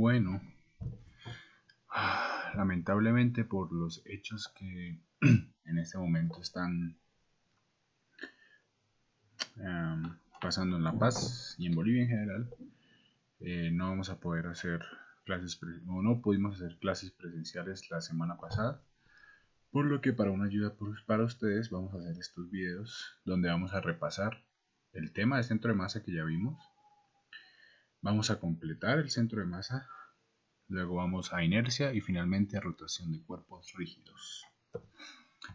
Bueno, lamentablemente por los hechos que en este momento están pasando en La Paz y en Bolivia en general, no vamos a poder hacer clases, o no pudimos hacer clases presenciales la semana pasada, por lo que para una ayuda para ustedes vamos a hacer estos videos donde vamos a repasar el tema del centro de masa que ya vimos, vamos a completar el centro de masa, luego vamos a inercia y finalmente a rotación de cuerpos rígidos.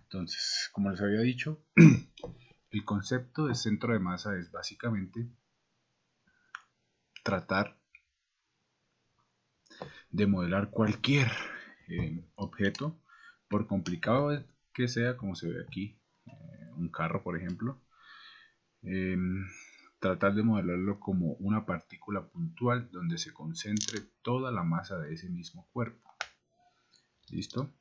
Entonces, como les había dicho, el concepto de centro de masa es básicamente tratar de modelar cualquier objeto, por complicado que sea, como se ve aquí, un carro por ejemplo, tratar de modelarlo como una partícula puntual donde se concentre toda la masa de ese mismo cuerpo. ¿Listo?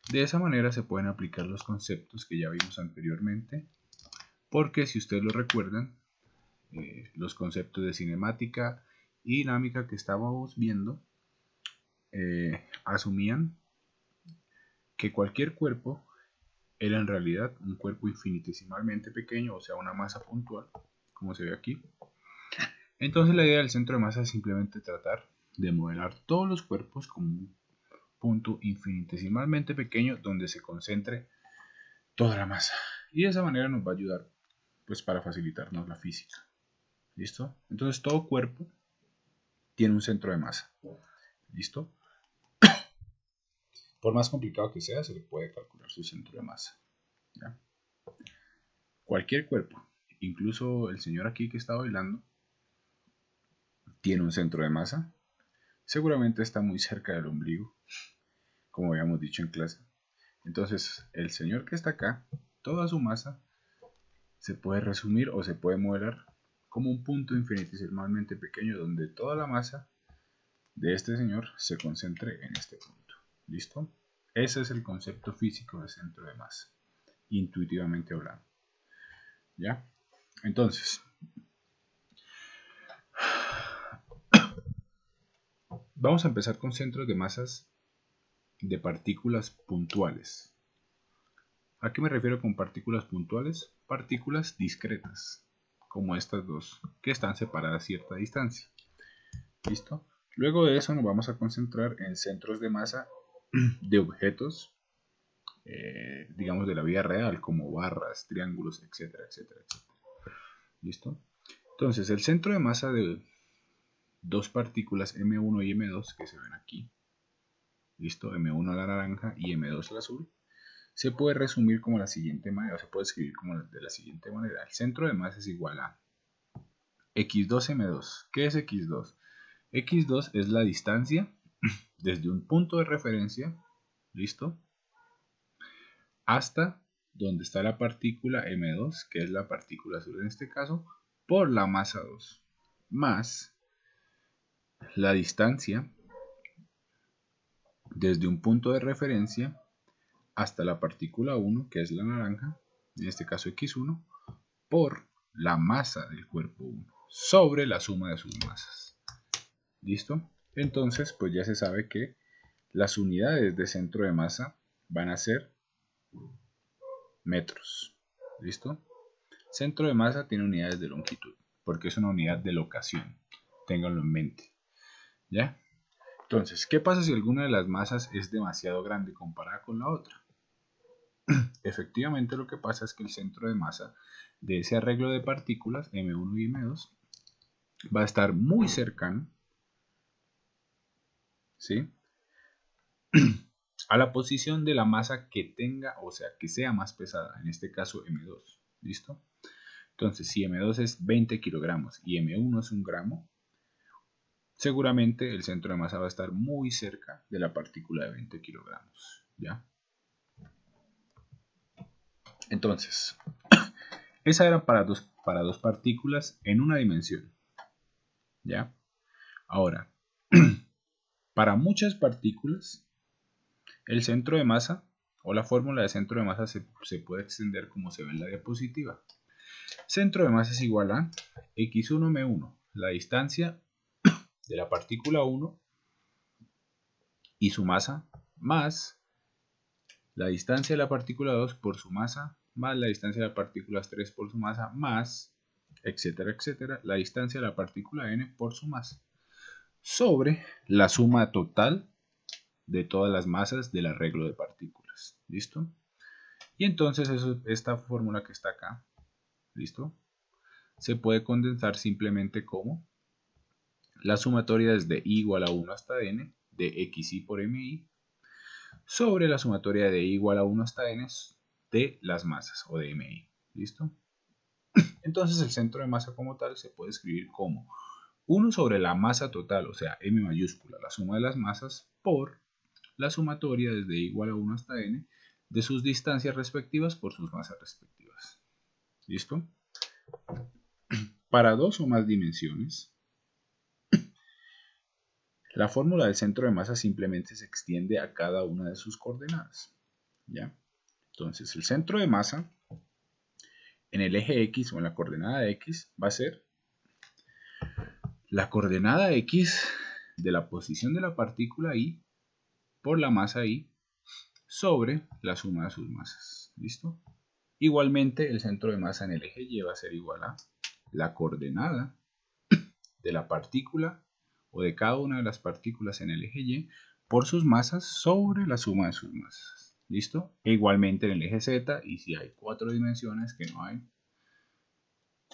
De esa manera se pueden aplicar los conceptos que ya vimos anteriormente, porque si ustedes lo recuerdan, los conceptos de cinemática y dinámica que estábamos viendo asumían que cualquier cuerpo era en realidad un cuerpo infinitesimalmente pequeño, o sea, una masa puntual, como se ve aquí. Entonces la idea del centro de masa es simplemente tratar de modelar todos los cuerpos como un punto infinitesimalmente pequeño donde se concentre toda la masa. Y de esa manera nos va a ayudar pues para facilitarnos la física. ¿Listo? Entonces todo cuerpo tiene un centro de masa. ¿Listo? Por más complicado que sea, se le puede calcular su centro de masa. ¿Ya? Cualquier cuerpo, incluso el señor aquí que está bailando, tiene un centro de masa. Seguramente está muy cerca del ombligo, como habíamos dicho en clase. Entonces, el señor que está acá, toda su masa se puede resumir o se puede modelar como un punto infinitesimalmente pequeño donde toda la masa de este señor se concentre en este punto. ¿Listo? Ese es el concepto físico de centro de masa, intuitivamente hablando. ¿Ya? Entonces, vamos a empezar con centros de masas de partículas puntuales. ¿A qué me refiero con partículas puntuales? Partículas discretas, como estas dos, que están separadas a cierta distancia. ¿Listo? Luego de eso nos vamos a concentrar en centros de masa de objetos, digamos de la vida real, como barras, triángulos, etcétera, etcétera, etcétera. ¿Listo? Entonces, el centro de masa de dos partículas M1 y M2 que se ven aquí, ¿listo? M1 la naranja y M2 el azul, se puede resumir como la siguiente manera, o se puede escribir como de la siguiente manera. El centro de masa es igual a X2M2. ¿Qué es X2? X2 es la distancia desde un punto de referencia, ¿listo? Hasta donde está la partícula M2, que es la partícula azul en este caso, por la masa 2, más la distancia desde un punto de referencia hasta la partícula 1, que es la naranja, en este caso X1, por la masa del cuerpo 1, sobre la suma de sus masas. ¿Listo? Entonces, pues ya se sabe que las unidades de centro de masa van a ser metros. ¿Listo? Centro de masa tiene unidades de longitud, porque es una unidad de locación. Ténganlo en mente. ¿Ya? Entonces, ¿qué pasa si alguna de las masas es demasiado grande comparada con la otra? Efectivamente, lo que pasa es que el centro de masa de ese arreglo de partículas, M1 y M2, va a estar muy cercano, ¿sí?, a la posición de la masa que tenga, o sea, que sea más pesada, en este caso M2. ¿Listo? Entonces, si M2 es 20 kilogramos y M1 es 1 gramo, seguramente el centro de masa va a estar muy cerca de la partícula de 20 kilogramos. ¿Ya? Entonces, esa era para dos partículas en una dimensión. ¿Ya? Ahora, para muchas partículas, el centro de masa o la fórmula de centro de masa se puede extender como se ve en la diapositiva. Centro de masa es igual a X1M1, la distancia de la partícula 1 y su masa más la distancia de la partícula 2 por su masa más la distancia de la partícula 3 por su masa más, etcétera, etcétera, la distancia de la partícula n por su masa sobre la suma total de todas las masas del arreglo de partículas. ¿Listo? Y entonces esta fórmula que está acá, ¿listo? Se puede condensar simplemente como la sumatoria desde i igual a 1 hasta n de xi por mi sobre la sumatoria de i igual a 1 hasta n de las masas o de mi. ¿Listo? Entonces el centro de masa como tal se puede escribir como 1 sobre la masa total, o sea, m mayúscula, la suma de las masas, por la sumatoria desde i igual a 1 hasta n de sus distancias respectivas por sus masas respectivas. ¿Listo? Para dos o más dimensiones, la fórmula del centro de masa simplemente se extiende a cada una de sus coordenadas. ¿Ya? Entonces, el centro de masa en el eje X o en la coordenada X va a ser la coordenada X de la posición de la partícula I por la masa I sobre la suma de sus masas. ¿Listo? Igualmente, el centro de masa en el eje Y va a ser igual a la coordenada de la partícula o de cada una de las partículas en el eje Y por sus masas sobre la suma de sus masas. ¿Listo? E igualmente en el eje Z, y si hay 4 dimensiones que no hay,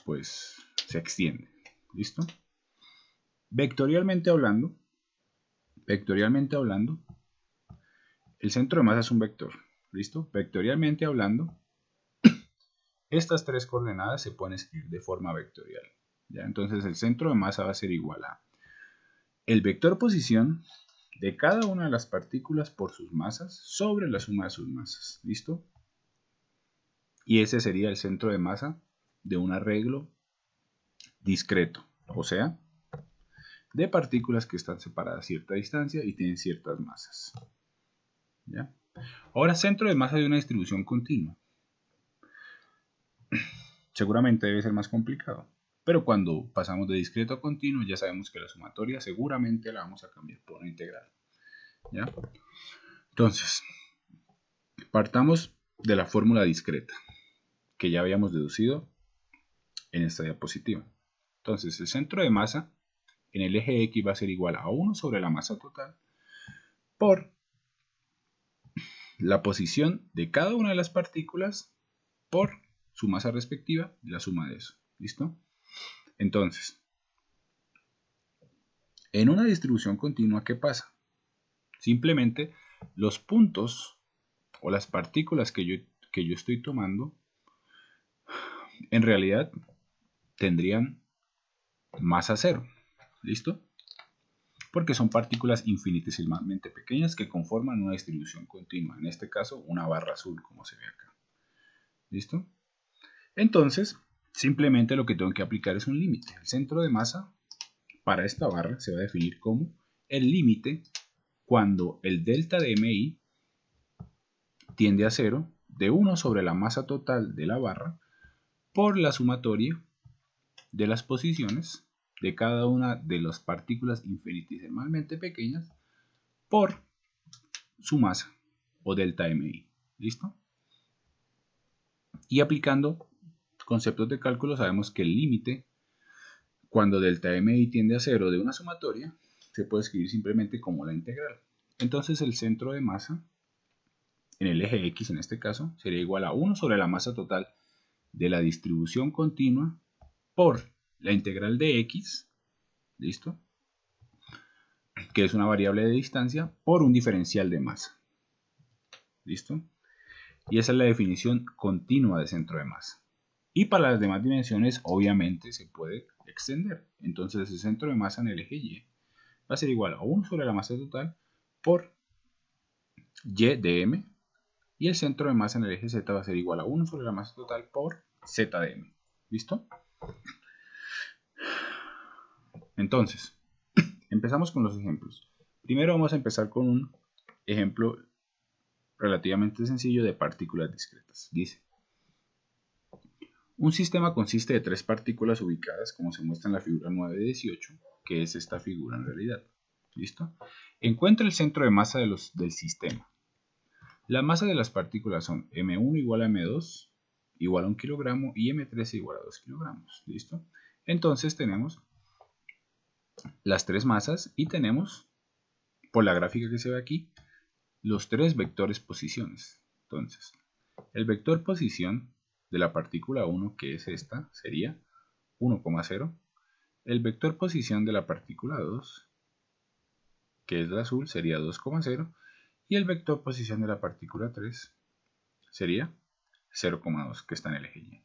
pues se extiende. ¿Listo? Vectorialmente hablando, el centro de masa es un vector. ¿Listo? Vectorialmente hablando, estas tres coordenadas se pueden escribir de forma vectorial. ¿Ya? Entonces el centro de masa va a ser igual a el vector posición de cada una de las partículas por sus masas sobre la suma de sus masas. ¿Listo? Y ese sería el centro de masa de un arreglo discreto, o sea, de partículas que están separadas a cierta distancia y tienen ciertas masas. ¿Ya? Ahora, centro de masa de una distribución continua. Seguramente debe ser más complicado, pero cuando pasamos de discreto a continuo ya sabemos que la sumatoria seguramente la vamos a cambiar por una integral. ¿Ya? Entonces, partamos de la fórmula discreta que ya habíamos deducido en esta diapositiva. Entonces, el centro de masa en el eje X va a ser igual a 1 sobre la masa total por la posición de cada una de las partículas por su masa respectiva y la suma de eso. ¿Listo? Entonces, en una distribución continua, ¿qué pasa? Simplemente los puntos o las partículas que yo estoy tomando en realidad tendrían masa cero. ¿Listo? Porque son partículas infinitesimalmente pequeñas que conforman una distribución continua. En este caso, una barra azul, como se ve acá. ¿Listo? Entonces, simplemente lo que tengo que aplicar es un límite. El centro de masa para esta barra se va a definir como el límite cuando el delta de MI tiende a 0 de 1 sobre la masa total de la barra por la sumatoria de las posiciones de cada una de las partículas infinitesimalmente pequeñas por su masa o delta MI. ¿Listo? Y aplicando conceptos de cálculo sabemos que el límite cuando delta MI tiende a 0 de una sumatoria se puede escribir simplemente como la integral. Entonces el centro de masa en el eje X en este caso sería igual a 1 sobre la masa total de la distribución continua por la integral de X, ¿listo? Que es una variable de distancia, por un diferencial de masa. ¿Listo? Y esa es la definición continua de centro de masa. Y para las demás dimensiones, obviamente, se puede extender. Entonces, el centro de masa en el eje Y va a ser igual a 1 sobre la masa total por Y de M. Y el centro de masa en el eje Z va a ser igual a 1 sobre la masa total por Z de M. ¿Listo? Entonces, empezamos con los ejemplos. Primero vamos a empezar con un ejemplo relativamente sencillo de partículas discretas. Dice, un sistema consiste de tres partículas ubicadas como se muestra en la figura 9 de 18, que es esta figura en realidad. ¿Listo? Encuentra el centro de masa del sistema. La masa de las partículas son M1 igual a M2 igual a 1 kilogramo y M3 igual a 2 kilogramos. ¿Listo? Entonces tenemos las tres masas y tenemos, por la gráfica que se ve aquí, los tres vectores posiciones. Entonces, el vector posición de la partícula 1, que es esta, sería 1,0. El vector posición de la partícula 2, que es el azul, sería 2,0. Y el vector posición de la partícula 3 sería 0,2, que está en el eje Y.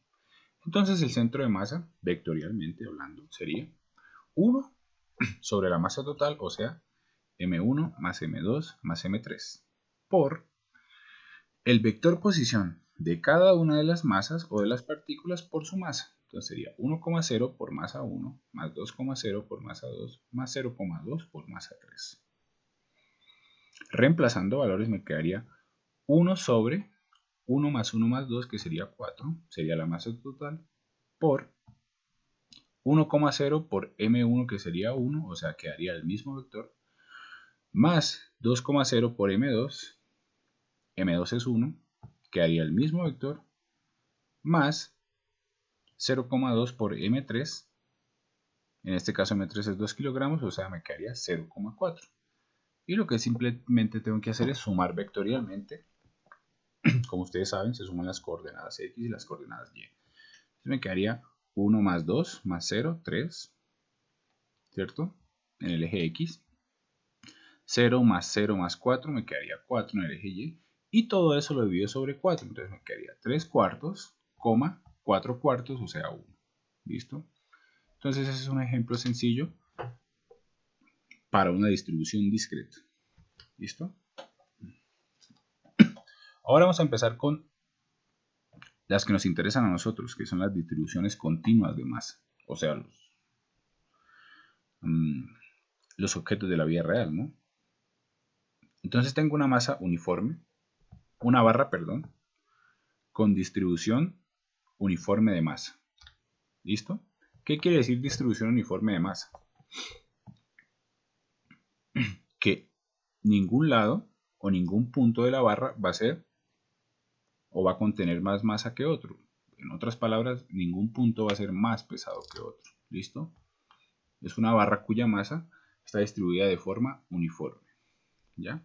Entonces el centro de masa, vectorialmente hablando, sería 1 sobre la masa total, o sea, M1 más M2 más M3, por el vector posición de cada una de las masas o de las partículas por su masa. Entonces sería 1,0 por masa 1 más 2,0 por masa 2 más 0,2 por masa 3. Reemplazando valores me quedaría 1 sobre 1 más 1 más 2, que sería 4, sería la masa total, por 1,0 por M1, que sería 1, o sea, quedaría el mismo vector, más 2,0 por M2, M2 es 1, quedaría el mismo vector, más 0,2 por M3, en este caso M3 es 2 kilogramos, o sea, me quedaría 0,4. Y lo que simplemente tengo que hacer es sumar vectorialmente. Como ustedes saben, se suman las coordenadas X y las coordenadas Y. Entonces me quedaría 1 más 2 más 0, 3, ¿cierto? En el eje X. 0 más 4 me quedaría 4 en el eje Y. Y todo eso lo divido sobre 4. Entonces me quedaría 3 cuartos, 4 cuartos, o sea 1. ¿Listo? Entonces ese es un ejemplo sencillo para una distribución discreta. ¿Listo? Ahora vamos a empezar con las que nos interesan a nosotros, que son las distribuciones continuas de masa. O sea, los objetos de la vida real, ¿no? Entonces tengo una masa uniforme, una barra, perdón, con distribución uniforme de masa. ¿Listo? ¿Qué quiere decir distribución uniforme de masa? Que ningún lado o ningún punto de la barra va a ser o va a contener más masa que otro. En otras palabras, ningún punto va a ser más pesado que otro. ¿Listo? Es una barra cuya masa está distribuida de forma uniforme. ¿Ya?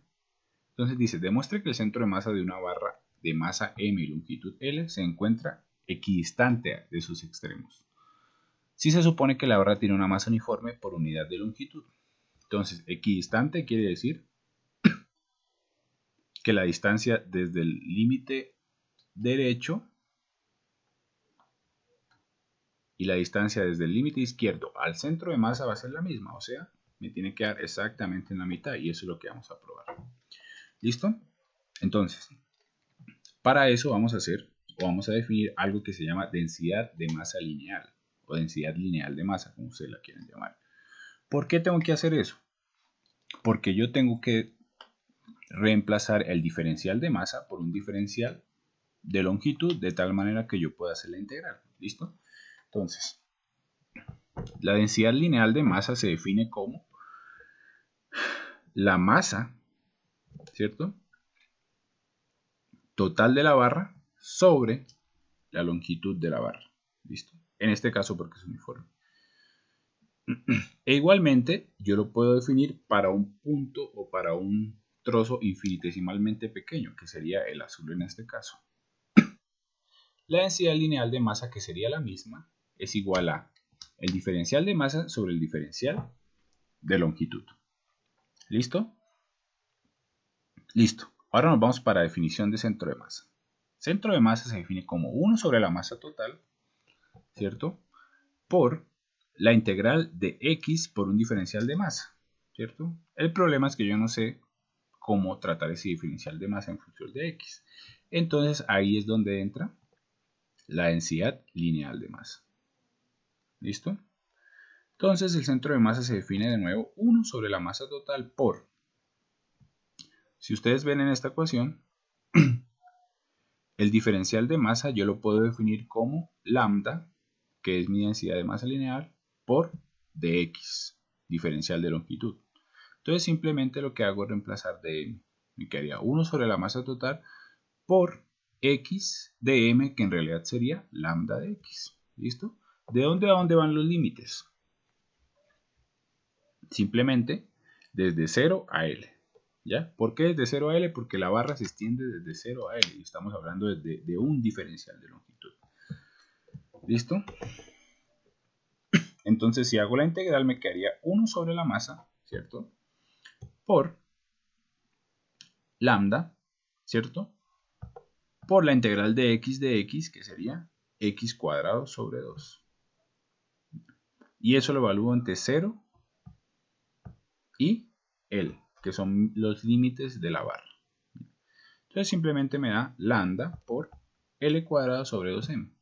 Entonces dice, demuestre que el centro de masa de una barra de masa M y longitud L se encuentra equidistante de sus extremos. Si se supone que la barra tiene una masa uniforme por unidad de longitud. Entonces, equidistante quiere decir que la distancia desde el límite derecho y la distancia desde el límite izquierdo al centro de masa va a ser la misma, o sea, me tiene que dar exactamente en la mitad y eso es lo que vamos a probar. ¿Listo? Entonces, para eso vamos a definir algo que se llama densidad de masa lineal o densidad lineal de masa, como ustedes la quieran llamar. ¿Por qué tengo que hacer eso? Porque yo tengo que reemplazar el diferencial de masa por un diferencial de longitud de tal manera que yo pueda hacer la integral. ¿Listo? Entonces, la densidad lineal de masa se define como la masa, ¿cierto? Total de la barra sobre la longitud de la barra. ¿Listo? En este caso porque es uniforme. E igualmente, yo lo puedo definir para un punto o para un trozo infinitesimalmente pequeño, que sería el azul en este caso. La densidad lineal de masa, que sería la misma, es igual a el diferencial de masa sobre el diferencial de longitud. ¿Listo? Listo. Ahora nos vamos para la definición de centro de masa. Centro de masa se define como 1 sobre la masa total, ¿cierto? Por la integral de x por un diferencial de masa, ¿cierto? El problema es que yo no sé cómo tratar ese diferencial de masa en función de x. Entonces ahí es donde entra la densidad lineal de masa. ¿Listo? Entonces el centro de masa se define de nuevo 1 sobre la masa total por, si ustedes ven en esta ecuación, el diferencial de masa yo lo puedo definir como lambda, que es mi densidad de masa lineal, por dx, diferencial de longitud. Entonces simplemente lo que hago es reemplazar dm. Me quedaría 1 sobre la masa total por x de m, que en realidad sería lambda de x. ¿Listo? ¿De dónde a dónde van los límites? Simplemente desde 0 a L. ¿Ya? ¿Por qué desde 0 a L? Porque la barra se extiende desde 0 a L y estamos hablando de un diferencial de longitud. ¿Listo? Entonces, si hago la integral, me quedaría 1 sobre la masa, ¿cierto? Por lambda, ¿cierto? Por la integral de x, que sería x cuadrado sobre 2. Y eso lo evalúo entre 0 y L, que son los límites de la barra. Entonces simplemente me da lambda por L cuadrado sobre 2m.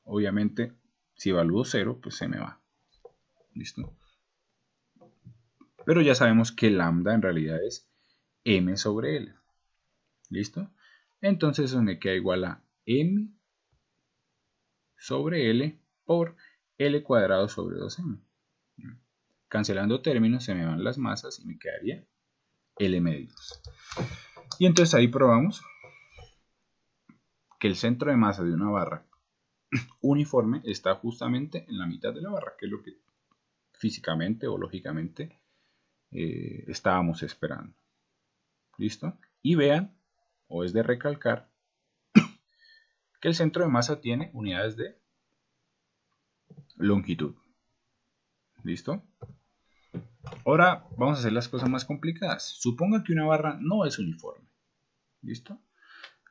Obviamente, si evalúo 0, pues se me va. ¿Listo? Pero ya sabemos que lambda en realidad es m sobre L. ¿Listo? Entonces eso me queda igual a m sobre L por L cuadrado sobre 2m. Cancelando términos se me van las masas y me quedaría L medios. Y entonces ahí probamos que el centro de masa de una barra uniforme está justamente en la mitad de la barra, que es lo que físicamente o lógicamente estábamos esperando. ¿Listo? Y vean, o es de recalcar, que el centro de masa tiene unidades de longitud. ¿Listo? Ahora vamos a hacer las cosas más complicadas. Suponga que una barra no es uniforme. ¿Listo?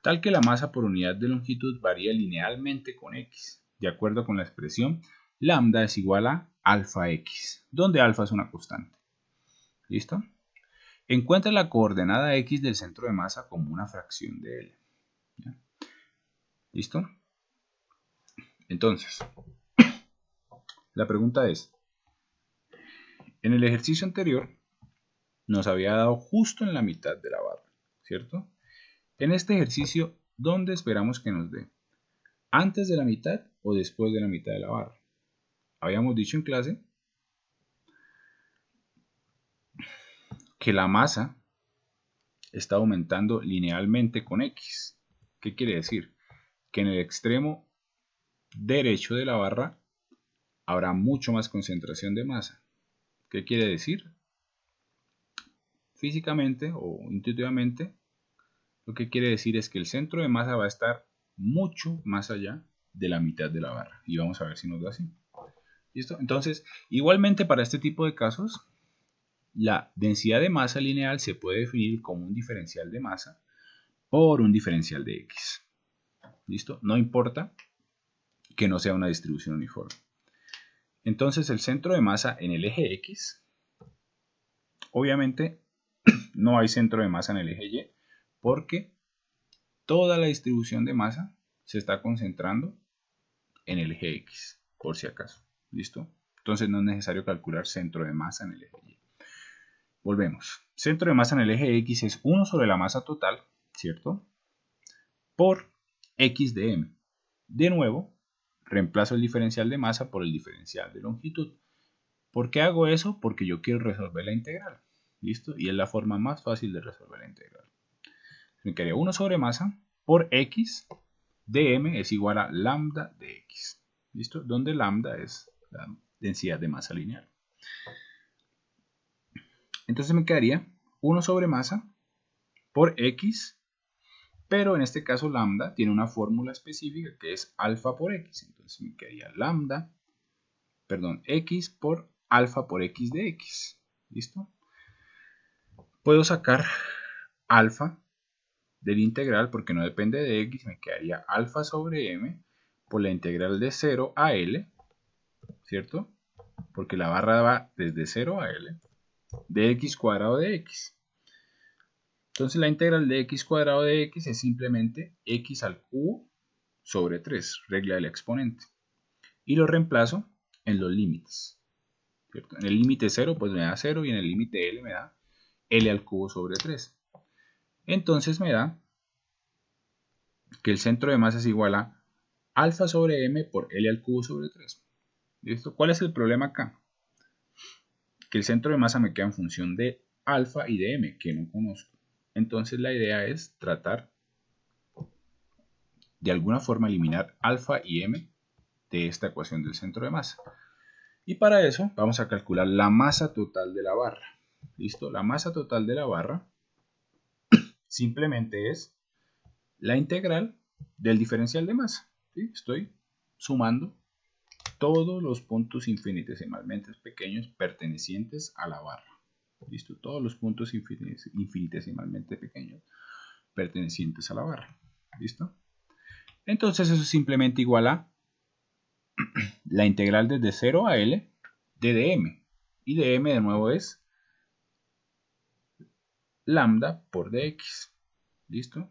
Tal que la masa por unidad de longitud varía linealmente con x, de acuerdo con la expresión lambda es igual a alfa x, donde alfa es una constante. ¿Listo? Encuentra la coordenada x del centro de masa como una fracción de L. ¿Ya? ¿Listo? Entonces, la pregunta es, en el ejercicio anterior nos había dado justo en la mitad de la barra, ¿cierto? En este ejercicio, ¿dónde esperamos que nos dé? ¿Antes de la mitad o después de la mitad de la barra? Habíamos dicho en clase que la masa está aumentando linealmente con x. ¿Qué quiere decir? Que en el extremo derecho de la barra habrá mucho más concentración de masa. ¿Qué quiere decir? Físicamente o intuitivamente, lo que quiere decir es que el centro de masa va a estar mucho más allá de la mitad de la barra. Y vamos a ver si nos da así. ¿Listo? Entonces, igualmente para este tipo de casos, la densidad de masa lineal se puede definir como un diferencial de masa por un diferencial de x. ¿Listo? No importa que no sea una distribución uniforme. Entonces el centro de masa en el eje x, obviamente no hay centro de masa en el eje y, porque toda la distribución de masa se está concentrando en el eje x, por si acaso. ¿Listo? Entonces no es necesario calcular centro de masa en el eje y. Volvemos. Centro de masa en el eje x es 1 sobre la masa total, ¿cierto? Por x de m. De nuevo, reemplazo el diferencial de masa por el diferencial de longitud. ¿Por qué hago eso? Porque yo quiero resolver la integral. ¿Listo? Y es la forma más fácil de resolver la integral. Me quedaría 1 sobre masa por x de m es igual a lambda de x. ¿Listo? Donde lambda es la densidad de masa lineal. Entonces me quedaría 1 sobre masa por x, pero en este caso lambda tiene una fórmula específica que es alfa por x. Entonces me quedaría x por alfa por x de x. ¿Listo? Puedo sacar alfa del integral porque no depende de x, me quedaría alfa sobre m por la integral de 0 a L, ¿cierto? Porque la barra va desde 0 a L, de x cuadrado de x. Entonces la integral de x cuadrado de x es simplemente x al cubo sobre 3, regla del exponente. Y lo reemplazo en los límites, ¿cierto? En el límite 0 pues me da 0 y en el límite L me da L al cubo sobre 3. Entonces me da que el centro de masa es igual a alfa sobre m por L al cubo sobre 3. ¿Listo? ¿Cuál es el problema acá? Que el centro de masa me queda en función de alfa y de m, que no conozco. Entonces la idea es tratar de alguna forma eliminar alfa y m de esta ecuación del centro de masa. Y para eso vamos a calcular la masa total de la barra. ¿Listo? La masa total de la barra simplemente es la integral del diferencial de masa. ¿Sí? Estoy sumando todos los puntos infinitesimalmente pequeños pertenecientes a la barra. ¿Listo? Todos los puntos infinitesimalmente pequeños pertenecientes a la barra. ¿Listo? Entonces eso es simplemente igual a la integral desde 0 a L de dm. Y dm de nuevo es lambda por dx. ¿Listo?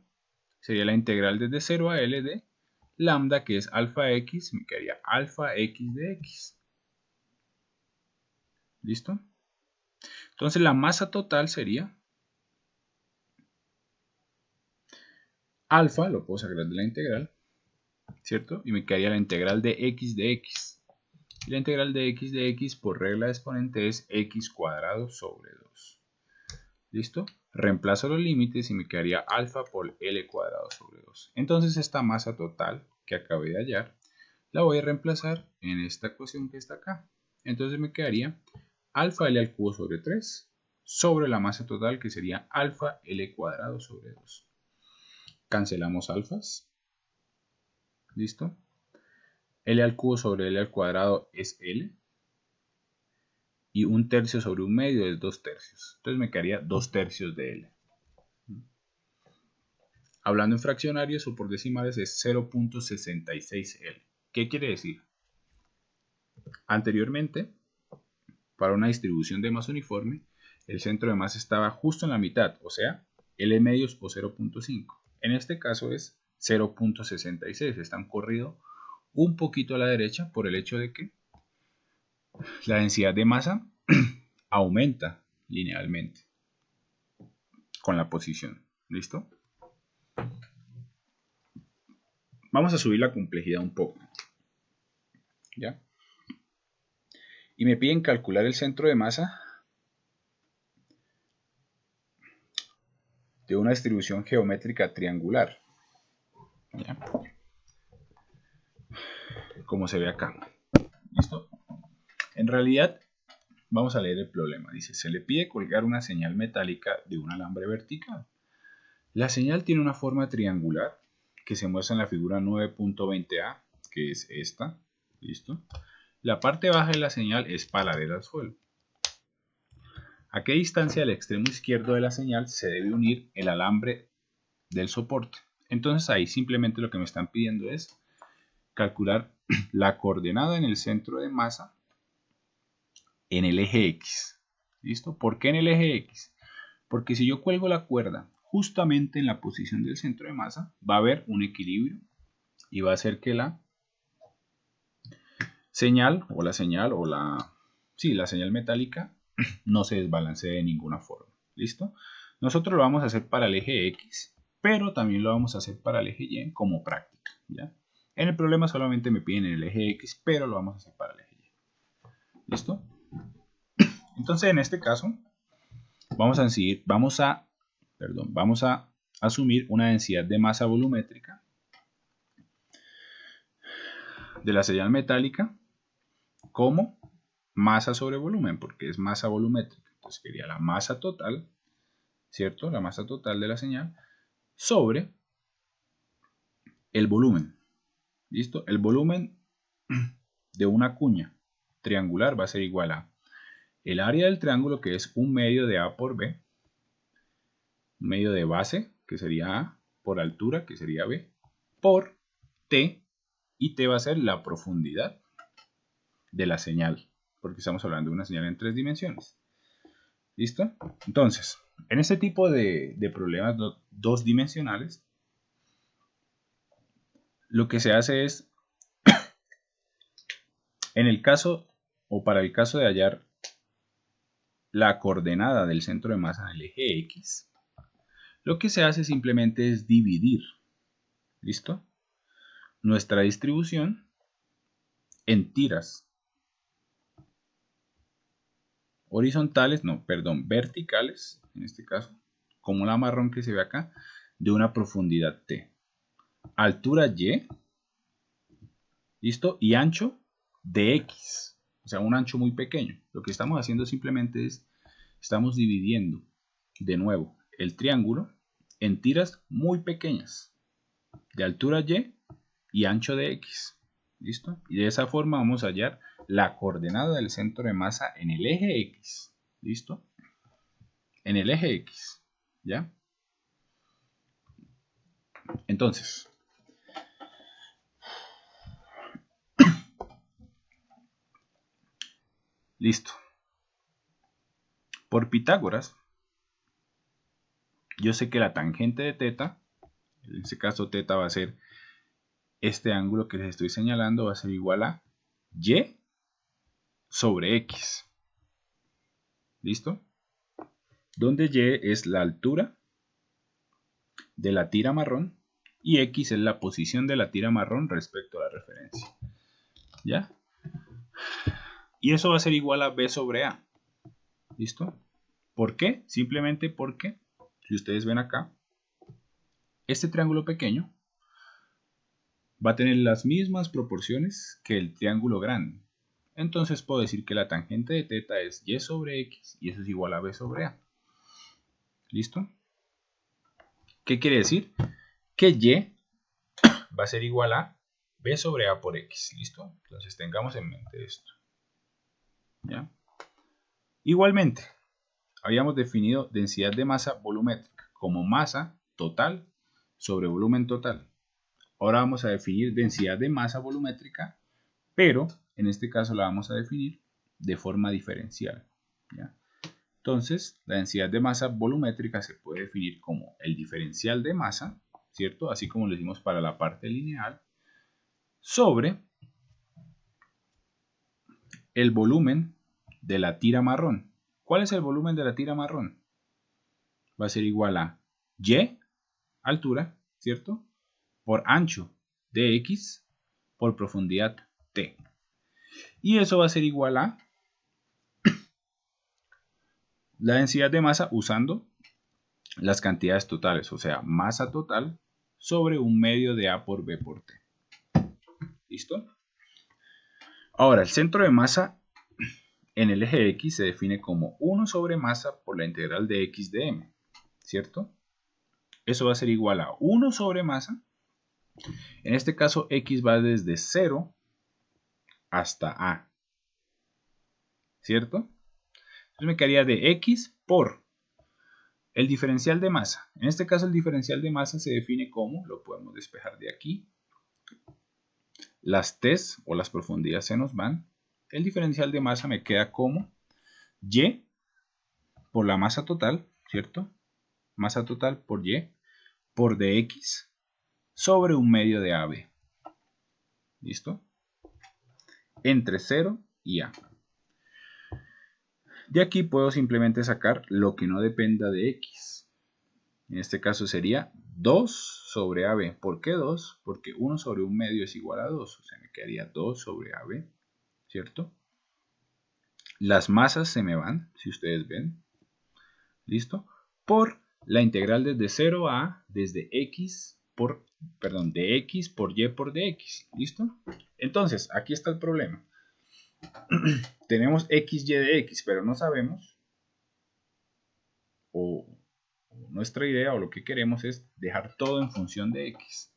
Sería la integral desde 0 a L de lambda, que es alfa x, me quedaría alfa x de x. ¿Listo? Entonces la masa total sería alfa, lo puedo sacar de la integral, ¿cierto? Y me quedaría la integral de x de x. Y la integral de x por regla de exponente es x cuadrado sobre 2. ¿Listo? Reemplazo los límites y me quedaría alfa por L cuadrado sobre 2. Entonces esta masa total que acabé de hallar, la voy a reemplazar en esta ecuación que está acá. Entonces me quedaría alfa L al cubo sobre 3 sobre la masa total, que sería alfa L cuadrado sobre 2. Cancelamos alfas. ¿Listo? L al cubo sobre L al cuadrado es L. Y 1/3 sobre 1/2 es 2/3. Entonces me quedaría 2/3 de L. Hablando en fraccionarios o por decimales es 0.66 L. ¿Qué quiere decir? Anteriormente, para una distribución de masa uniforme, el centro de masa estaba justo en la mitad, o sea, L medios o 0.5. En este caso es 0.66. Están corrido un poquito a la derecha por el hecho de que la densidad de masa aumenta linealmente con la posición. ¿Listo? Vamos a subir la complejidad un poco. ¿Ya? Y me piden calcular el centro de masa de una distribución geométrica triangular. ¿Ya? Como se ve acá. ¿Listo? En realidad, vamos a leer el problema. Dice, se le pide colgar una señal metálica de un alambre vertical. La señal tiene una forma triangular que se muestra en la figura 9.20a, que es esta. ¿Listo? La parte baja de la señal es paralela al suelo. ¿A qué distancia del extremo izquierdo de la señal se debe unir el alambre del soporte? Entonces ahí simplemente lo que me están pidiendo es calcular la coordenada en el centro de masa en el eje X. ¿Listo? ¿Por qué en el eje X? Porque si yo cuelgo la cuerda justamente en la posición del centro de masa, va a haber un equilibrio y va a hacer que la señal metálica no se desbalancee de ninguna forma. ¿Listo? Nosotros lo vamos a hacer para el eje X, pero también lo vamos a hacer para el eje Y como práctica. ¿Ya? En el problema solamente me piden en el eje X, pero lo vamos a hacer para el eje Y. ¿Listo? Entonces en este caso vamos a asumir una densidad de masa volumétrica de la señal metálica como masa sobre volumen, porque es masa volumétrica. Entonces sería la masa total, ¿cierto? La masa total de la señal sobre el volumen. ¿Listo? El volumen de una cuña triangular va a ser igual a el área del triángulo, que es 1/2 de A por B, 1/2 de base, que sería A, por altura, que sería B, por T, y T va a ser la profundidad de la señal, porque estamos hablando de una señal en 3 dimensiones. ¿Listo? Entonces, en este tipo de problemas dos-dimensionales, lo que se hace es, en el caso, o para el caso de hallar la coordenada del centro de masa en el eje X, lo que se hace simplemente es dividir, ¿listo?, nuestra distribución en tiras. horizontales, no, perdón, verticales, en este caso, como la marrón que se ve acá, de una profundidad T. Altura Y, ¿listo? Y ancho de X, o sea, un ancho muy pequeño. Lo que estamos haciendo simplemente es, estamos dividiendo de nuevo el triángulo en tiras muy pequeñas, de altura y ancho de X. ¿Listo? Y de esa forma vamos a hallar la coordenada del centro de masa en el eje X. ¿Listo? En el eje X. ¿Ya? Entonces, listo. Por Pitágoras, yo sé que la tangente de teta, en este caso teta va a ser este ángulo que les estoy señalando, va a ser igual a y sobre x. ¿Listo? Donde y es la altura de la tira marrón y x es la posición de la tira marrón respecto a la referencia. ¿Ya? Y eso va a ser igual a b sobre a. ¿Listo? ¿Por qué? Simplemente porque, si ustedes ven acá, este triángulo pequeño va a tener las mismas proporciones que el triángulo grande. Entonces puedo decir que la tangente de teta es y sobre x y eso es igual a b sobre a. ¿Listo? ¿Qué quiere decir? Que y va a ser igual a b sobre a por x. ¿Listo? Entonces tengamos en mente esto. ¿Ya? Igualmente, habíamos definido densidad de masa volumétrica como masa total sobre volumen total. Ahora vamos a definir densidad de masa volumétrica, pero en este caso la vamos a definir de forma diferencial. ¿Ya? Entonces, la densidad de masa volumétrica se puede definir como el diferencial de masa, ¿cierto? Así como lo hicimos para la parte lineal, sobre el volumen de la tira marrón. ¿Cuál es el volumen de la tira marrón? Va a ser igual a y, altura, ¿cierto? Por ancho de x por profundidad t. Y eso va a ser igual a la densidad de masa usando las cantidades totales, o sea, masa total sobre un medio de A por B por T. ¿Listo? Ahora, el centro de masa en el eje X se define como 1 sobre masa por la integral de X de M, ¿cierto? Eso va a ser igual a 1 sobre masa. En este caso, X va desde 0 hasta A, ¿cierto? Entonces me quedaría de X por el diferencial de masa. En este caso, el diferencial de masa se define como, lo podemos despejar de aquí, las T's o las profundidades se nos van. El diferencial de masa me queda como Y por la masa total, ¿cierto? Masa total por Y por dx sobre un medio de AB. ¿Listo? Entre 0 y A. De aquí puedo simplemente sacar lo que no dependa de X. En este caso sería 2 sobre AB. ¿Por qué 2? Porque 1 sobre un medio es igual a 2. O sea, me quedaría 2 sobre AB. ¿Cierto? Las masas se me van, si ustedes ven. ¿Listo? Por la integral desde 0 a A, desde X por, perdón, de X por Y por dx. ¿Listo? Entonces, aquí está el problema. Tenemos XY de X, pero no sabemos, o nuestra idea o lo que queremos es dejar todo en función de X.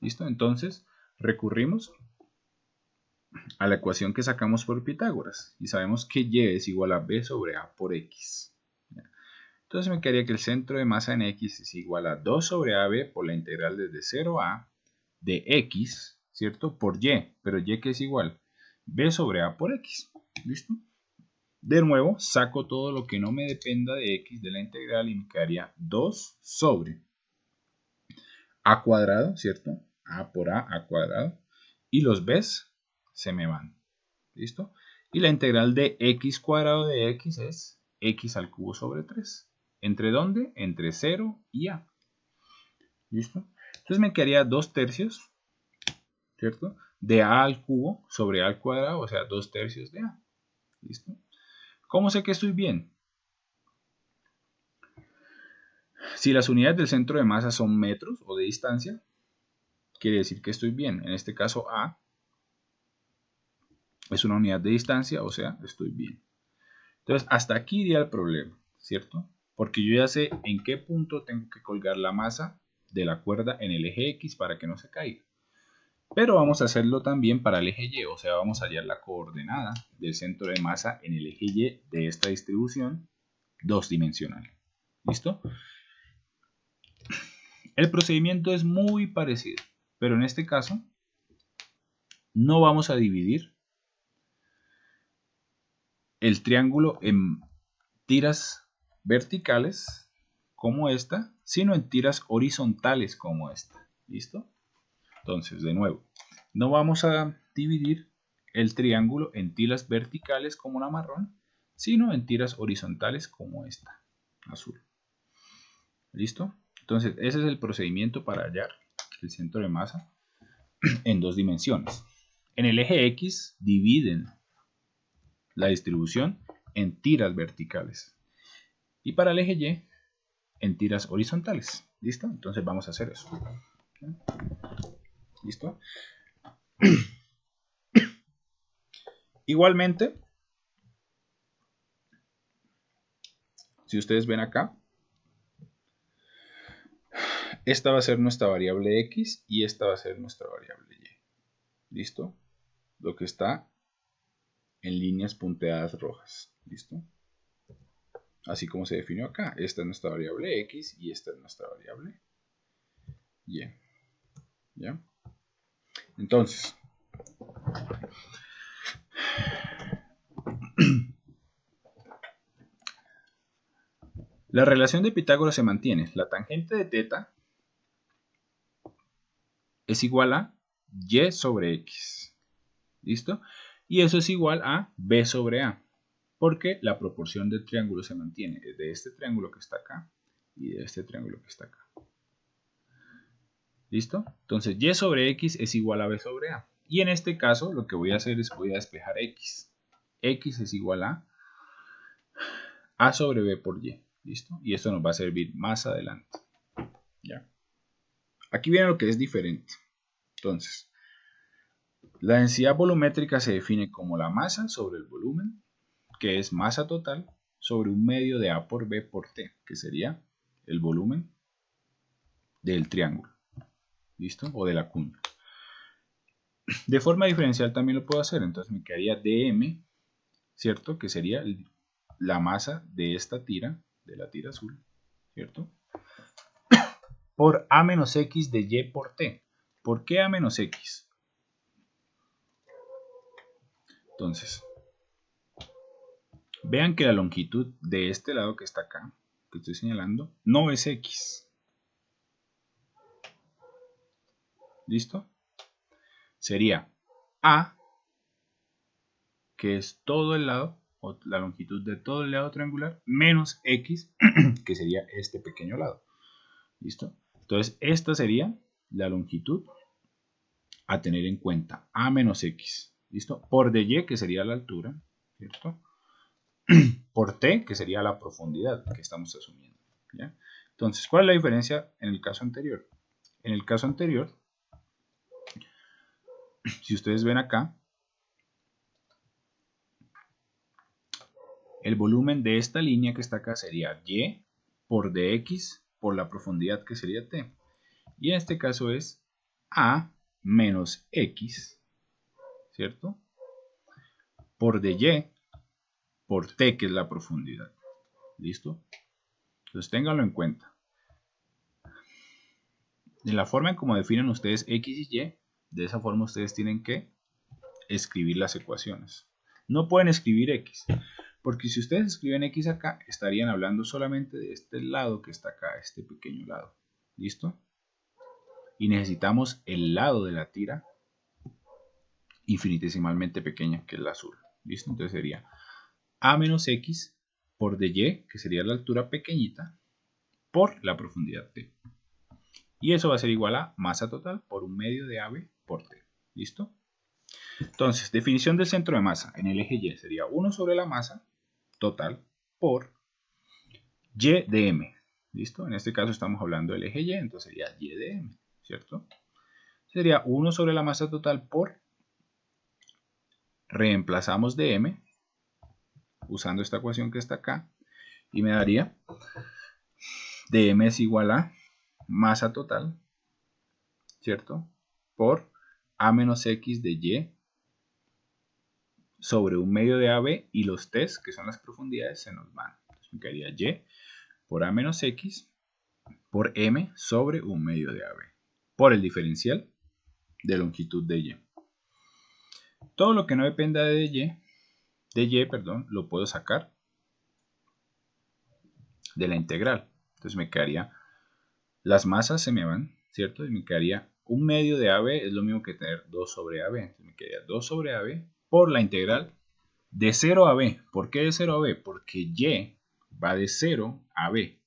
¿Listo? Entonces, recurrimos a la ecuación que sacamos por Pitágoras y sabemos que Y es igual a B sobre A por X. Entonces me quedaría que el centro de masa en X es igual a 2 sobre AB por la integral desde 0 a A de X, ¿cierto? Por Y, pero Y que es igual, B sobre A por X. ¿Listo? De nuevo, saco todo lo que no me dependa de X de la integral y me quedaría 2 sobre A cuadrado, ¿cierto? A por A cuadrado. Y los B's se me van. ¿Listo? Y la integral de X cuadrado de X es X al cubo sobre 3. ¿Entre dónde? Entre 0 y A. ¿Listo? Entonces me quedaría 2 tercios, ¿cierto? De A al cubo sobre A al cuadrado, o sea, 2 tercios de A. ¿Listo? ¿Cómo sé que estoy bien? Si las unidades del centro de masa son metros o de distancia, quiere decir que estoy bien. En este caso A es una unidad de distancia, o sea, estoy bien. Entonces, hasta aquí iría el problema, ¿cierto? Porque yo ya sé en qué punto tengo que colgar la masa de la cuerda en el eje X para que no se caiga. Pero vamos a hacerlo también para el eje Y, o sea, vamos a hallar la coordenada del centro de masa en el eje Y de esta distribución dos dimensional. ¿Listo? El procedimiento es muy parecido, pero en este caso no vamos a dividir el triángulo en tiras verticales como esta, sino en tiras horizontales como esta. ¿Listo? Entonces, de nuevo, no vamos a dividir el triángulo en tiras verticales como la marrón, sino en tiras horizontales como esta, azul. ¿Listo? Entonces, ese es el procedimiento para hallar el centro de masa en dos dimensiones. En el eje X dividen la distribución en tiras verticales y para el eje Y en tiras horizontales. ¿Listo? Entonces vamos a hacer eso. ¿Listo? Igualmente, si ustedes ven acá, esta va a ser nuestra variable X y esta va a ser nuestra variable Y. ¿Listo? Lo que está en líneas punteadas rojas. ¿Listo? Así como se definió acá. Esta es nuestra variable X y esta es nuestra variable Y. ¿Ya? Entonces, la relación de Pitágoras se mantiene. La tangente de teta es igual a Y sobre X. ¿Listo? Y eso es igual a B sobre A. Porque la proporción del triángulo se mantiene. De este triángulo que está acá y de este triángulo que está acá. ¿Listo? Entonces Y sobre X es igual a B sobre A. Y en este caso lo que voy a hacer es voy a despejar X. X es igual a sobre B por Y. ¿Listo? Y esto nos va a servir más adelante. ¿Ya? Aquí viene lo que es diferente. Entonces, la densidad volumétrica se define como la masa sobre el volumen, que es masa total, sobre un medio de A por B por T, que sería el volumen del triángulo. ¿Listo? O de la cuña. De forma diferencial también lo puedo hacer, entonces me quedaría dm, ¿cierto? Que sería la masa de esta tira, de la tira azul, ¿cierto? Por A menos X de Y por T. ¿Por qué A menos X? Entonces, vean que la longitud de este lado que está acá, que estoy señalando, no es X. ¿Listo? Sería A, que es todo el lado, o la longitud de todo el lado triangular, menos X, que sería este pequeño lado. ¿Listo? Entonces, esta sería la longitud a tener en cuenta, A menos X. ¿Listo? Por dy, que sería la altura, ¿cierto? Por t, que sería la profundidad que estamos asumiendo. ¿Ya? Entonces, ¿cuál es la diferencia en el caso anterior? En el caso anterior, si ustedes ven acá, el volumen de esta línea que está acá sería y por dx por la profundidad que sería t. Y en este caso es a menos x, ¿cierto? Por dy por t, que es la profundidad. ¿Listo? Entonces ténganlo en cuenta. De la forma en como definen ustedes x y y, de esa forma ustedes tienen que escribir las ecuaciones. No pueden escribir x, porque si ustedes escriben x acá, estarían hablando solamente de este lado que está acá, este pequeño lado. ¿Listo? Y necesitamos el lado de la tira infinitesimalmente pequeña, que es la azul. ¿Listo? Entonces sería a menos x por dy, que sería la altura pequeñita, por la profundidad t. Y eso va a ser igual a masa total por un medio de AB por t. ¿Listo? Entonces, definición del centro de masa en el eje Y sería 1 sobre la masa total por y de m. ¿Listo? En este caso estamos hablando del eje y, entonces sería y de m, ¿cierto? Sería 1 sobre la masa total por, reemplazamos de m, usando esta ecuación que está acá, y me daría dm es igual a masa total, ¿cierto? Por a menos x de y sobre un medio de AB, y los t's, que son las profundidades, se nos van. Entonces me quedaría y por a menos x por m sobre un medio de AB, por el diferencial de longitud de y. Todo lo que no dependa de y, lo puedo sacar de la integral. Entonces me quedaría, las masas se me van, ¿cierto? Y me quedaría un medio de AB es lo mismo que tener 2 sobre AB. Entonces me quedaría 2 sobre AB por la integral de 0 a B. ¿Por qué de 0 a B? Porque y va de 0 a B,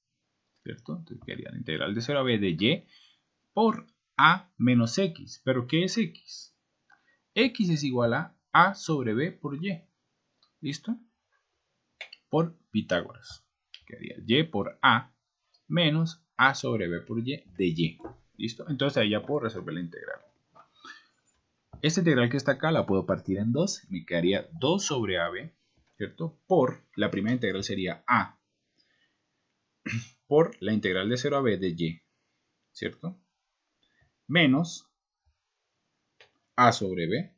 ¿cierto? Entonces quedaría la integral de 0 a B de y por a menos x. ¿Pero qué es x? X es igual a sobre B por y. ¿Listo? Por Pitágoras. Quedaría y por a menos a sobre b por y de y. ¿Listo? Entonces ahí ya puedo resolver la integral. Esta integral que está acá la puedo partir en dos. Me quedaría 2 sobre ab, ¿cierto? Por, la primera integral sería a por la integral de 0 a b de y, ¿cierto? Menos a sobre b,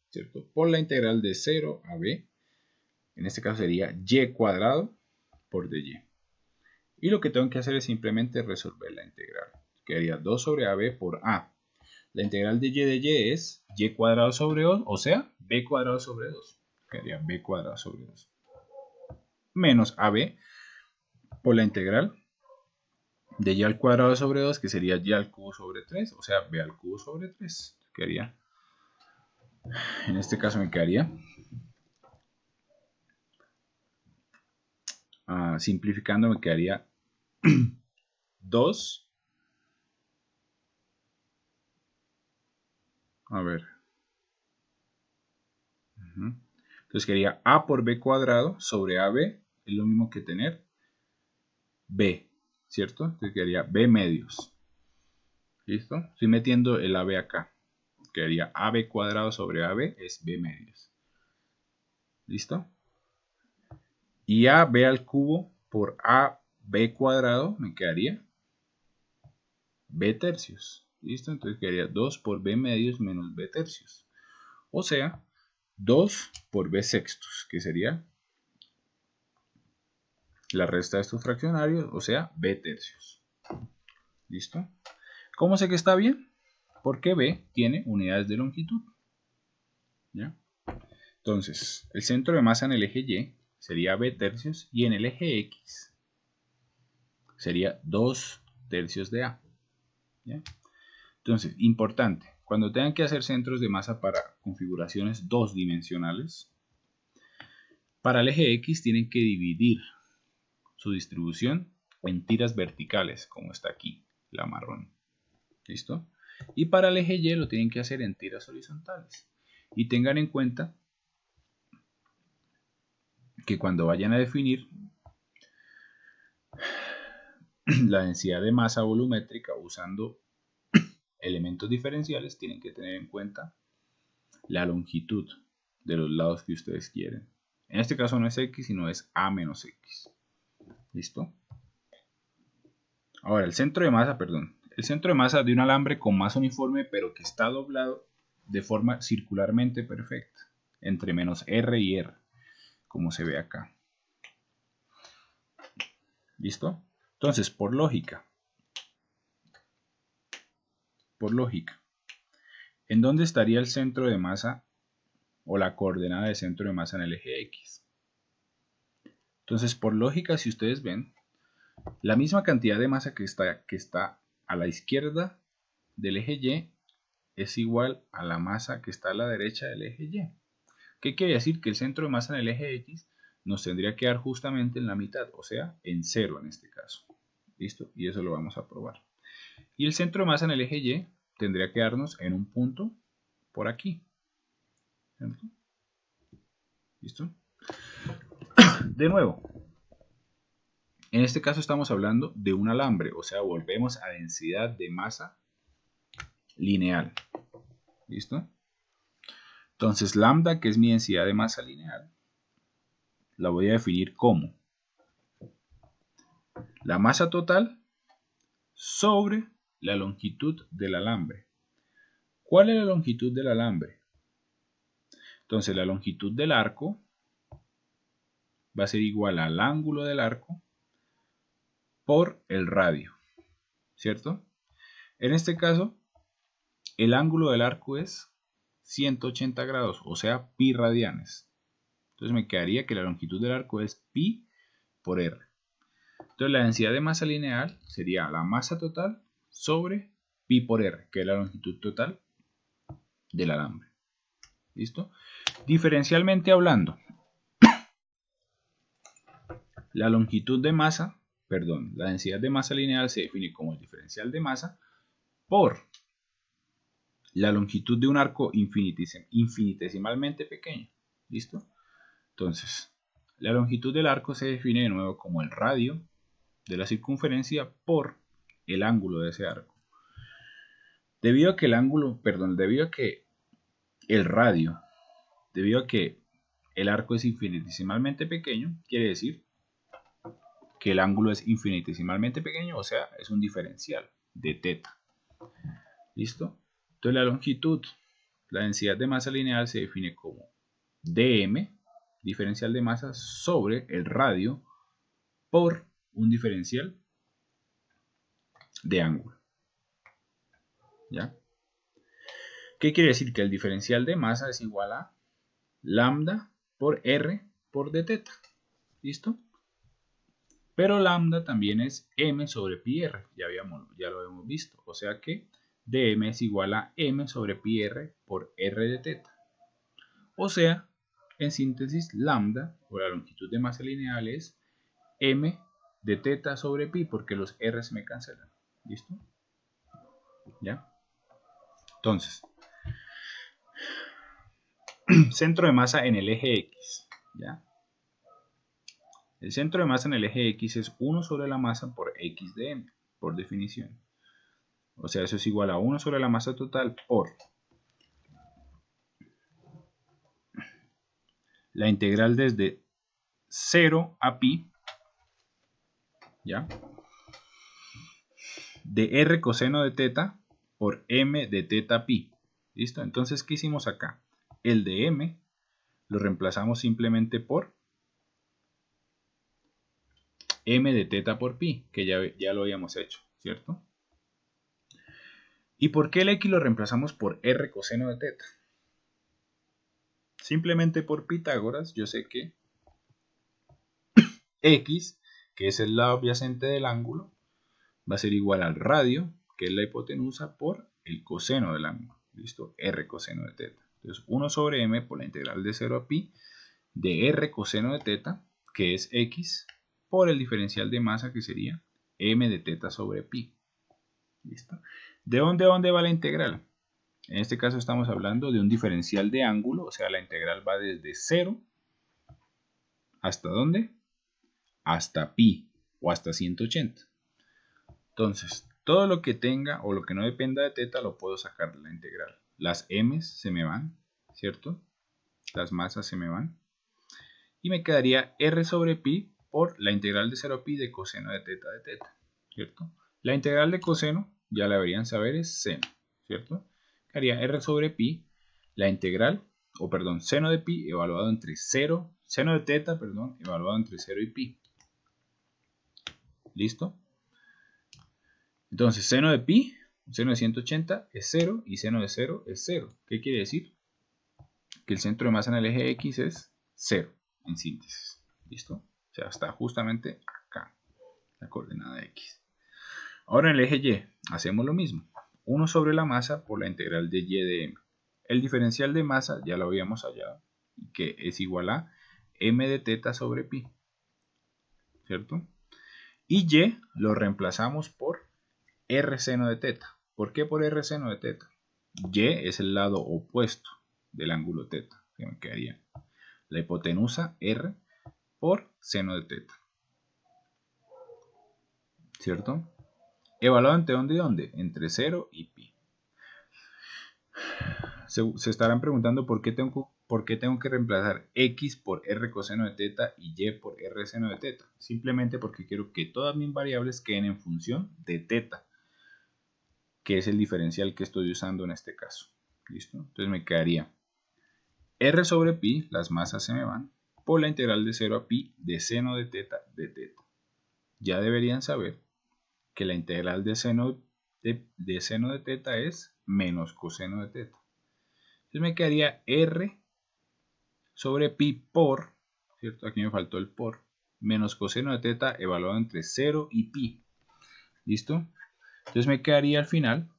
¿cierto? Por la integral de 0 a b, en este caso sería y cuadrado por dy. Y lo que tengo que hacer es simplemente resolver la integral. Quedaría 2 sobre ab por a. La integral de y es y cuadrado sobre 2, o sea, b cuadrado sobre 2. Quedaría b cuadrado sobre 2. Menos ab por la integral de y al cuadrado sobre 2, que sería y al cubo sobre 3, o sea, b al cubo sobre 3. Quedaría, en este caso me quedaría, simplificando me quedaría 2, a ver, entonces quedaría a por b cuadrado sobre ab, es lo mismo que tener b, ¿cierto? Entonces quedaría b medios. ¿Listo? Estoy metiendo el AB acá. Quedaría AB cuadrado sobre AB es B medios. ¿Listo? Y AB al cubo por AB cuadrado me quedaría B tercios. ¿Listo? Entonces quedaría 2 por B medios menos B tercios. O sea, 2 por B sextos, que sería la resta de estos fraccionarios, o sea, B tercios. ¿Listo? ¿Cómo sé que está bien? Porque B tiene unidades de longitud. ¿Ya? Entonces, el centro de masa en el eje Y sería B tercios y en el eje X sería 2 tercios de A. ¿Ya? Entonces, importante, cuando tengan que hacer centros de masa para configuraciones 2 dimensionales, para el eje X tienen que dividir su distribución en tiras verticales, como está aquí, la marrón. ¿Listo? Y para el eje Y lo tienen que hacer en tiras horizontales. Y tengan en cuenta que cuando vayan a definir la densidad de masa volumétrica usando elementos diferenciales, tienen que tener en cuenta la longitud de los lados que ustedes quieren. En este caso no es x, sino es a menos x. ¿Listo? Ahora, el centro de masa de un alambre con masa uniforme, pero que está doblado de forma circularmente perfecta, entre menos r y r, como se ve acá. ¿Listo? Entonces, por lógica, ¿en dónde estaría el centro de masa o la coordenada de centro de masa en el eje X? Entonces, por lógica, si ustedes ven, la misma cantidad de masa que está a la izquierda del eje Y es igual a la masa que está a la derecha del eje Y. ¿Qué quiere decir? Que el centro de masa en el eje X nos tendría que dar justamente en la mitad, o sea, en 0 en este caso. ¿Listo? Y eso lo vamos a probar. Y el centro de masa en el eje Y tendría que darnos en un punto por aquí. ¿Cierto? ¿Listo? De nuevo, en este caso estamos hablando de un alambre, o sea, volvemos a densidad de masa lineal. ¿Listo? Entonces, lambda, que es mi densidad de masa lineal, la voy a definir como la masa total sobre la longitud del alambre. ¿Cuál es la longitud del alambre? Entonces, la longitud del arco va a ser igual al ángulo del arco por el radio, ¿cierto? En este caso, el ángulo del arco es 180 grados, o sea, pi radianes. Entonces me quedaría que la longitud del arco es pi por r. Entonces la densidad de masa lineal sería la masa total sobre pi por r, que es la longitud total del alambre. ¿Listo? Diferencialmente hablando, la longitud de masa, perdón, la densidad de masa lineal se define como el diferencial de masa por la longitud de un arco infinitesimalmente pequeño. ¿Listo? Entonces, la longitud del arco se define de nuevo como el radio de la circunferencia por el ángulo de ese arco. Debido a que el arco es infinitesimalmente pequeño, quiere decir que el ángulo es infinitesimalmente pequeño, o sea, es un diferencial de teta. ¿Listo? Entonces la longitud, la densidad de masa lineal se define como dm, diferencial de masa, sobre el radio por un diferencial de ángulo. ¿Ya? ¿Qué quiere decir? Que el diferencial de masa es igual a lambda por r por d teta. ¿Listo? Pero lambda también es m sobre pi r, ya lo hemos visto. O sea que dm es igual a m sobre pi r por r de teta. O sea, en síntesis, lambda, o la longitud de masa lineal, es m de teta sobre pi, porque los r se me cancelan. ¿Listo? ¿Ya? Entonces, centro de masa en el eje X. ¿Ya? El centro de masa en el eje X es 1 sobre la masa por X de m, por definición. O sea, eso es igual a 1 sobre la masa total por la integral desde 0 a pi, ¿ya? De r coseno de teta por m de teta pi. ¿Listo? Entonces, ¿qué hicimos acá? El de m lo reemplazamos simplemente por m de teta por pi, que ya lo habíamos hecho, ¿cierto? ¿Y por qué el x lo reemplazamos por r coseno de teta? Simplemente por Pitágoras, yo sé que x, que es el lado adyacente del ángulo, va a ser igual al radio, que es la hipotenusa, por el coseno del ángulo. ¿Listo? R coseno de teta. Entonces 1 sobre m por la integral de 0 a pi de r coseno de teta, que es x, por el diferencial de masa, que sería m de teta sobre pi. ¿Listo? ¿De dónde a dónde va la integral? En este caso estamos hablando de un diferencial de ángulo, o sea, la integral va desde 0 ¿hasta dónde? Hasta pi o hasta 180. Entonces, todo lo que tenga o lo que no dependa de teta lo puedo sacar de la integral. Las m's se me van, ¿cierto? Las masas se me van. Y me quedaría r sobre pi por la integral de 0 a pi de coseno de teta, ¿cierto? La integral de coseno, ya la deberían saber, es seno, ¿cierto? Quedaría r sobre pi, la integral, seno de pi evaluado entre 0, seno de teta, evaluado entre 0 y pi. ¿Listo? Entonces, seno de pi, seno de 180 es 0 y seno de 0 es 0. ¿Qué quiere decir? Que el centro de masa en el eje X es 0 en síntesis. ¿Listo? O sea, está justamente acá, la coordenada X. Ahora en el eje Y hacemos lo mismo. 1 sobre la masa por la integral de Y de M. El diferencial de masa ya lo habíamos hallado, que es igual a M de teta sobre pi. ¿Cierto? Y Y lo reemplazamos por R seno de teta. ¿Por qué por R seno de teta? Y es el lado opuesto del ángulo teta, que me quedaría la hipotenusa R por seno de teta. ¿Cierto? Evaluado entre dónde y dónde, entre 0 y pi. Se estarán preguntando por qué tengo que reemplazar x por r coseno de teta y y por r seno de teta. Simplemente porque quiero que todas mis variables queden en función de teta, que es el diferencial que estoy usando en este caso. ¿Listo? Entonces me quedaría r sobre pi, las masas se me van, por la integral de 0 a pi de seno de teta de teta. Ya deberían saber que la integral de seno de teta es menos coseno de teta. Entonces me quedaría r sobre pi por, ¿cierto? Aquí me faltó el por, menos coseno de teta evaluado entre 0 y pi. ¿Listo? Entonces me quedaría al final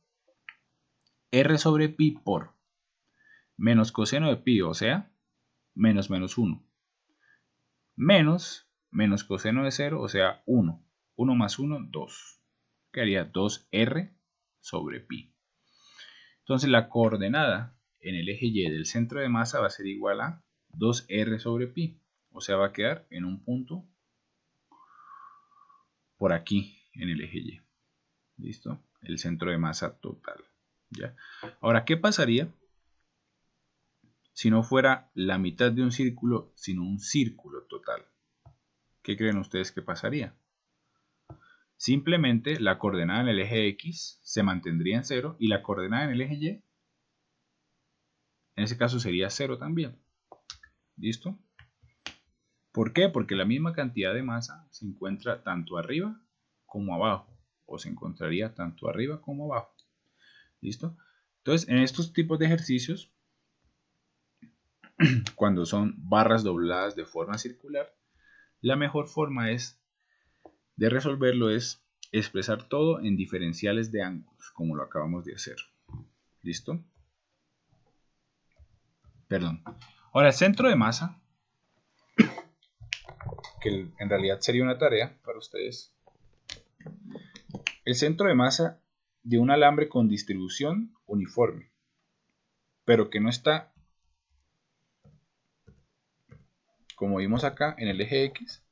r sobre pi por menos coseno de pi, o sea, menos 1, menos coseno de 0, o sea, 1. 1 más 1, 2. Quedaría 2r sobre pi. Entonces la coordenada en el eje Y del centro de masa va a ser igual a 2r sobre pi. O sea, va a quedar en un punto por aquí en el eje Y. ¿Listo? El centro de masa total. ¿Ya? Ahora, ¿qué pasaría si no fuera la mitad de un círculo, sino un círculo total? ¿Qué creen ustedes que pasaría? Simplemente la coordenada en el eje X se mantendría en 0 y la coordenada en el eje Y, en ese caso sería 0 también. ¿Listo? ¿Por qué? Porque la misma cantidad de masa se encuentra tanto arriba como abajo, o se encontraría tanto arriba como abajo. ¿Listo? Entonces, en estos tipos de ejercicios, cuando son barras dobladas de forma circular, la mejor forma de resolverlo es expresar todo en diferenciales de ángulos, como lo acabamos de hacer. ¿Listo? Perdón. Ahora, el centro de masa, que en realidad sería una tarea para ustedes. El centro de masa de un alambre con distribución uniforme, pero que no está, como vimos acá, en el eje X,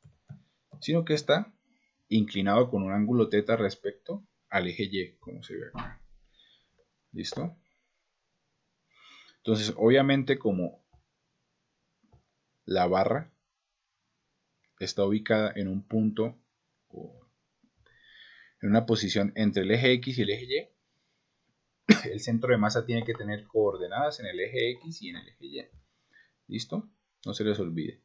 sino que está inclinado con un ángulo θ respecto al eje Y, como se ve acá. ¿Listo? Entonces, obviamente, como la barra está ubicada en un punto o en una posición entre el eje X y el eje Y, el centro de masa tiene que tener coordenadas en el eje X y en el eje Y. ¿Listo? No se les olvide.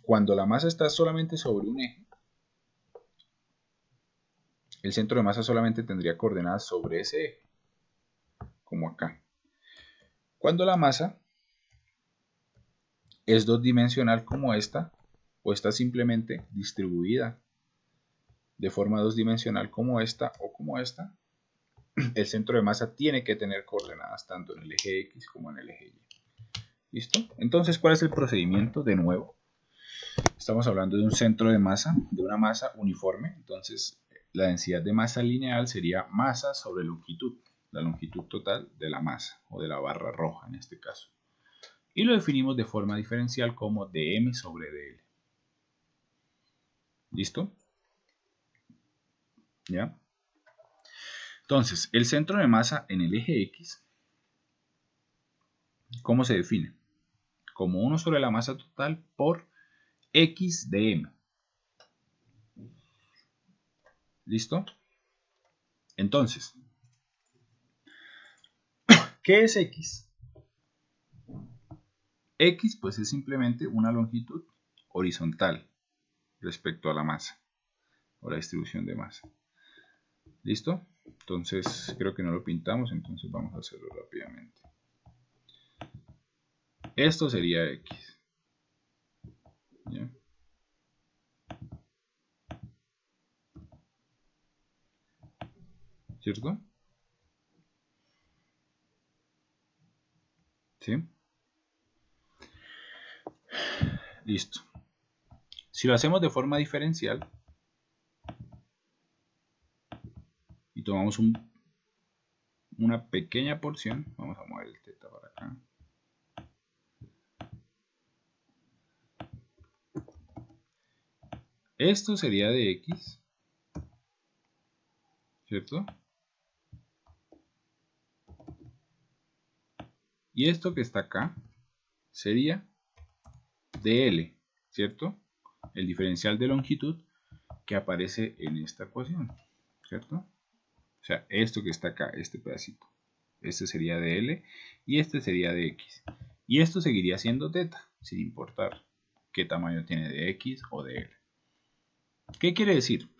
Cuando la masa está solamente sobre un eje, el centro de masa solamente tendría coordenadas sobre ese eje, como acá. Cuando la masa es dos-dimensional como esta, o está simplemente distribuida de forma dos-dimensional como esta o como esta, el centro de masa tiene que tener coordenadas tanto en el eje X como en el eje Y. ¿Listo? Entonces, ¿cuál es el procedimiento? De nuevo, estamos hablando de un centro de masa, de una masa uniforme. Entonces, la densidad de masa lineal sería masa sobre longitud, la longitud total de la masa, o de la barra roja en este caso. Y lo definimos de forma diferencial como dm sobre dl. ¿Listo? ¿Ya? Entonces, el centro de masa en el eje X, ¿cómo se define? Como 1 sobre la masa total por x de m. ¿Listo? Entonces, ¿qué es x? X pues es simplemente una longitud horizontal respecto a la masa o la distribución de masa. ¿Listo? Entonces creo que no lo pintamos, entonces vamos a hacerlo rápidamente. Esto sería x. ¿Ya? ¿Cierto? ¿Sí? Listo. Si lo hacemos de forma diferencial y tomamos una pequeña porción, vamos a mover el θ para acá. Esto sería de X, ¿cierto? Y esto que está acá sería de L, ¿cierto? El diferencial de longitud que aparece en esta ecuación, ¿cierto? O sea, esto que está acá, este pedacito. Este sería de L y este sería de X. Y esto seguiría siendo teta, sin importar qué tamaño tiene de X o de L. ¿Qué quiere decir?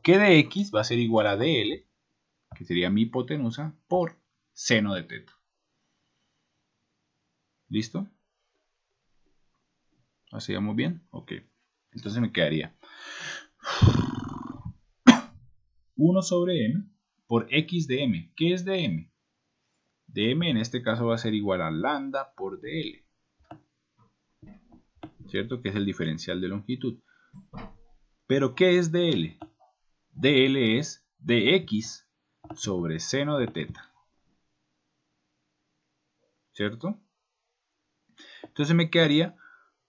Que de X va a ser igual a dL, que sería mi hipotenusa, por seno de teta. ¿Listo? ¿Así vamos bien? Ok. Entonces me quedaría 1 sobre m por x de m. ¿Qué es de m? De m en este caso va a ser igual a lambda por dl. ¿Cierto? Que es el diferencial de longitud. ¿Pero qué es dl? dl es dx sobre seno de teta. ¿Cierto? Entonces me quedaría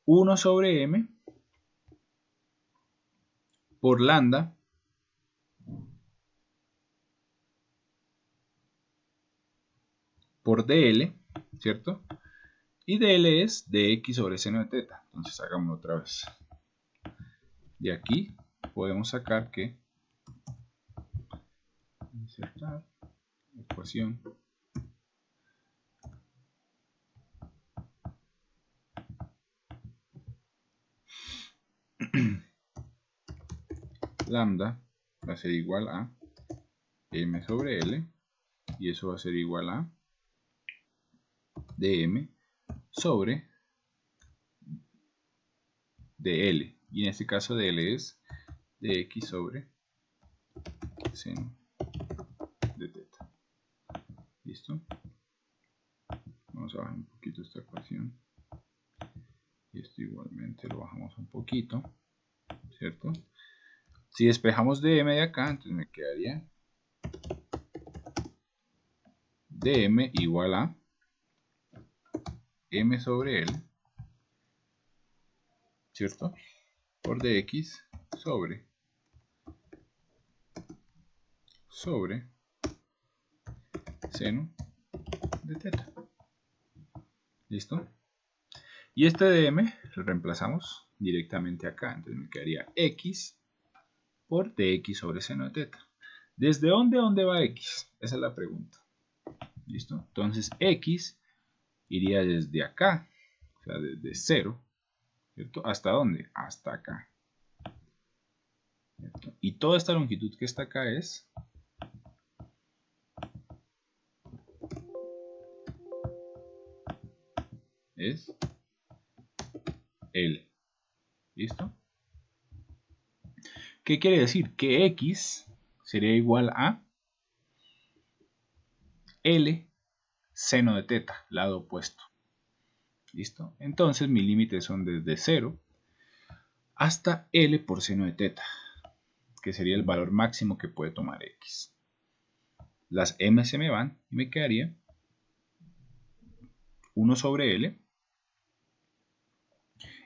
1 sobre m por lambda por dl, ¿cierto? Y dl es dx sobre seno de teta. Entonces hagámoslo otra vez. De aquí podemos sacar que insertar ecuación lambda va a ser igual a m sobre l y eso va a ser igual a dm sobre dl, y en este caso dl es dx sobre seno de teta. ¿Listo? Vamos a bajar un poquito esta ecuación y esto igualmente lo bajamos un poquito, ¿cierto? Si despejamos dm de acá, entonces me quedaría dm igual a m sobre l, ¿cierto? Por dx sobre seno de teta. ¿Listo? Y este dm lo reemplazamos directamente acá. Entonces me quedaría x por dx sobre seno de teta. ¿Desde dónde a dónde va x? Esa es la pregunta. ¿Listo? Entonces x iría desde acá, o sea, desde 0, ¿cierto? ¿Hasta dónde? Hasta acá. ¿Cierto? Y toda esta longitud que está acá es L. ¿Listo? ¿Qué quiere decir? Que x sería igual a L seno de teta, lado opuesto. ¿Listo? Entonces mis límites son desde 0 hasta L por seno de teta, que sería el valor máximo que puede tomar x. Las m se me van y me quedaría 1 sobre L.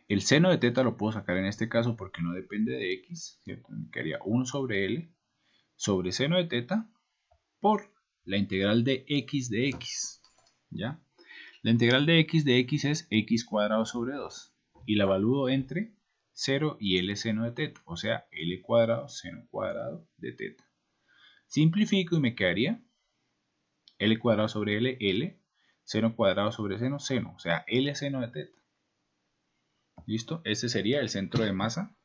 El seno de teta lo puedo sacar en este caso porque no depende de x, ¿cierto? Me quedaría 1 sobre L sobre seno de teta por la integral de x, ¿ya? La integral de x es x cuadrado sobre 2 y la evalúo entre 0 y L seno de teta, o sea, L cuadrado seno cuadrado de teta. Simplifico y me quedaría L cuadrado sobre L, L, seno cuadrado sobre seno, seno, o sea, L seno de teta. ¿Listo? Este sería el centro de masa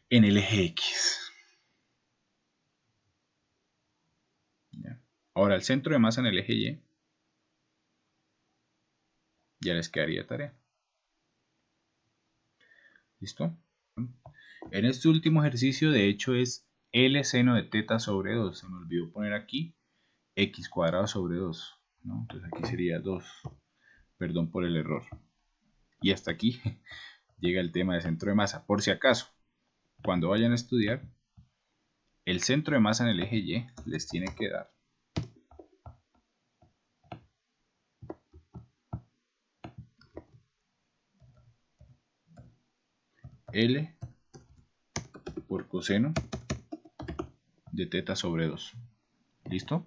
en el eje X. ¿Ya? Ahora, el centro de masa en el eje Y, ya les quedaría tarea. ¿Listo? En este último ejercicio, de hecho, es L seno de teta sobre 2. Se me olvidó poner aquí x cuadrado sobre 2, ¿no? Entonces aquí sería 2. Perdón por el error. Y hasta aquí llega el tema de centro de masa. Por si acaso, cuando vayan a estudiar, el centro de masa en el eje Y les tiene que dar L por coseno de teta sobre 2. ¿Listo?